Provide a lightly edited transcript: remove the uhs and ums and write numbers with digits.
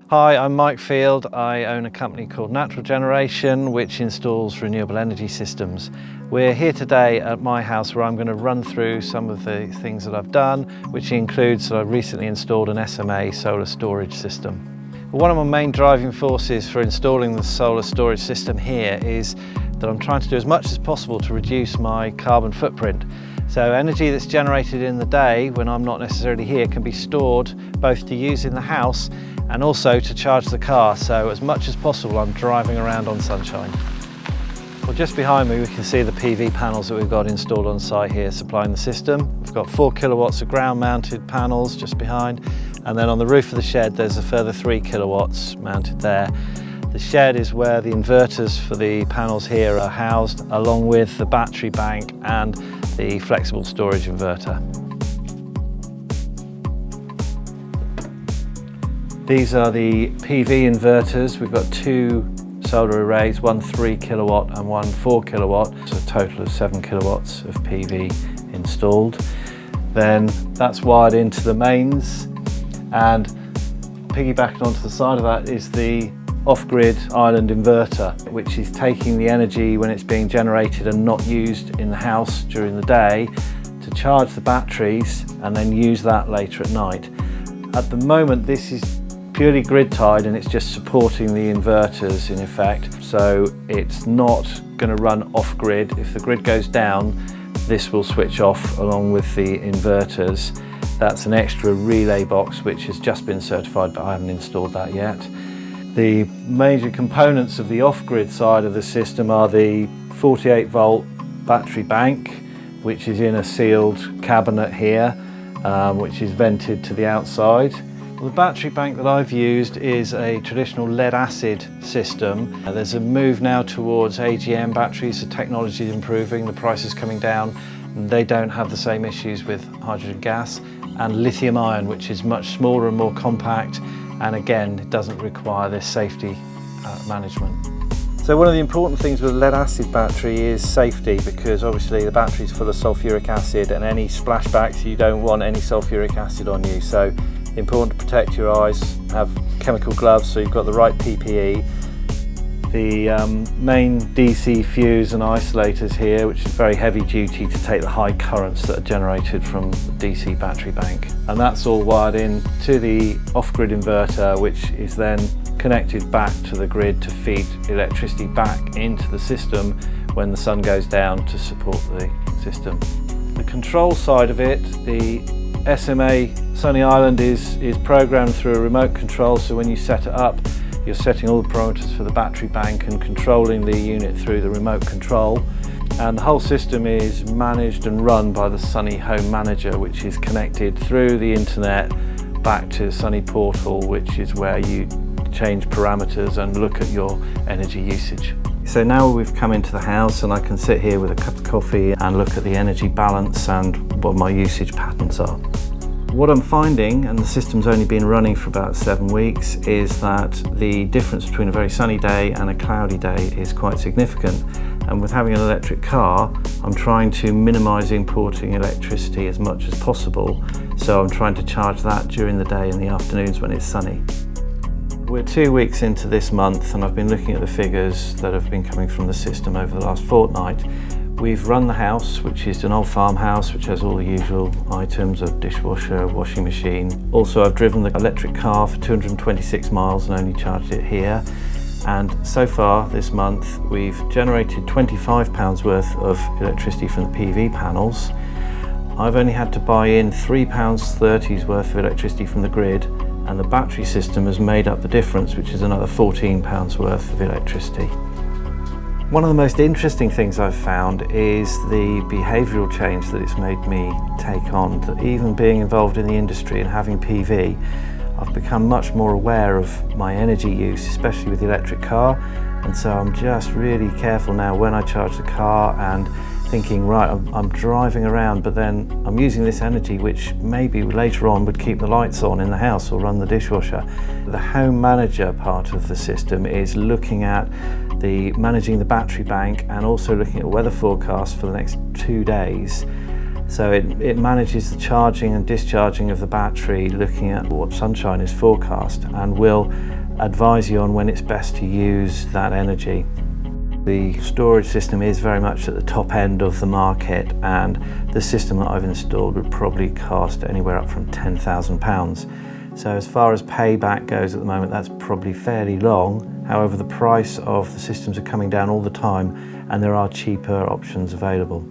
Hi, I'm Mike Field. I own a company called Natural Generation, which installs renewable energy systems. We're here today at my house where I'm going to run through some of the things that I've done, which includes I've recently installed an SMA solar storage system. One of my main driving forces for installing the solar storage system here is that I'm trying to do as much as possible to reduce my carbon footprint. So energy that's generated in the day when I'm not necessarily here can be stored both to use in the house and also to charge the car. So as much as possible I'm driving around on sunshine. Well, just behind me we can see the PV panels that we've got installed on site here supplying the system. We've got 4 kilowatts of ground mounted panels just behind, and then on the roof of the shed there's a further 3 kilowatts mounted there. The shed is where the inverters for the panels here are housed, along with the battery bank and the flexible storage inverter. These are the PV inverters. We've got 2 solar arrays, one 3 kilowatt and one 4 kilowatt, so a total of 7 kilowatts of PV installed. Then that's wired into the mains, and piggybacking onto the side of that is the off-grid island inverter, which is taking the energy when it's being generated and not used in the house during the day to charge the batteries and then use that later at night. At the moment this is purely grid tied and it's just supporting the inverters in effect, so it's not going to run off-grid. If the grid goes down, this will switch off along with the inverters. That's an extra relay box which has just been certified, but I haven't installed that yet. The major components of the off-grid side of the system are the 48 volt battery bank, which is in a sealed cabinet here, which is vented to the outside. Well, the battery bank that I've used is a traditional lead acid system. There's a move now towards AGM batteries, the technology is improving, the price is coming down, and they don't have the same issues with hydrogen gas, and lithium ion, which is much smaller and more compact, and again it doesn't require this safety management. So one of the important things with a lead acid battery is safety, because obviously the battery is full of sulfuric acid, and any splashbacks, you don't want any sulfuric acid on you. So important to protect your eyes, have chemical gloves so you've got the right PPE. The main DC fuse and isolators here, which is very heavy duty to take the high currents that are generated from the DC battery bank. And that's all wired in to the off-grid inverter, which is then connected back to the grid to feed electricity back into the system when the sun goes down to support the system. The control side of it, the SMA Sunny Island is programmed through a remote control, so when you set it up you're setting all the parameters for the battery bank and controlling the unit through the remote control. And the whole system is managed and run by the Sunny Home Manager, which is connected through the internet back to Sunny Portal, which is where you change parameters and look at your energy usage. So now we've come into the house and I can sit here with a cup of coffee and look at the energy balance and what my usage patterns are. What I'm finding, and the system's only been running for about 7 weeks, is that the difference between a very sunny day and a cloudy day is quite significant. And with having an electric car, I'm trying to minimise importing electricity as much as possible. So I'm trying to charge that during the day and the afternoons when it's sunny. We're 2 weeks into this month and I've been looking at the figures that have been coming from the system over the last fortnight. We've run the house, which is an old farmhouse, which has all the usual items of dishwasher, washing machine. Also, I've driven the electric car for 226 miles and only charged it here. And so far this month, we've generated £25 worth of electricity from the PV panels. I've only had to buy in £3.30 worth of electricity from the grid, and the battery system has made up the difference, which is another £14 worth of electricity. One of the most interesting things I've found is the behavioural change that it's made me take on. That even being involved in the industry and having PV, I've become much more aware of my energy use, especially with the electric car, and so I'm just really careful now when I charge the car and thinking, right, I'm driving around, but then I'm using this energy which maybe later on would keep the lights on in the house or run the dishwasher. The Home Manager part of the system is looking at managing the battery bank and also looking at weather forecasts for the next 2 days. So it manages the charging and discharging of the battery, looking at what sunshine is forecast, and will advise you on when it's best to use that energy. The storage system is very much at the top end of the market, and the system that I've installed would probably cost anywhere up from £10,000. So as far as payback goes at the moment, that's probably fairly long. However, the price of the systems are coming down all the time, and there are cheaper options available.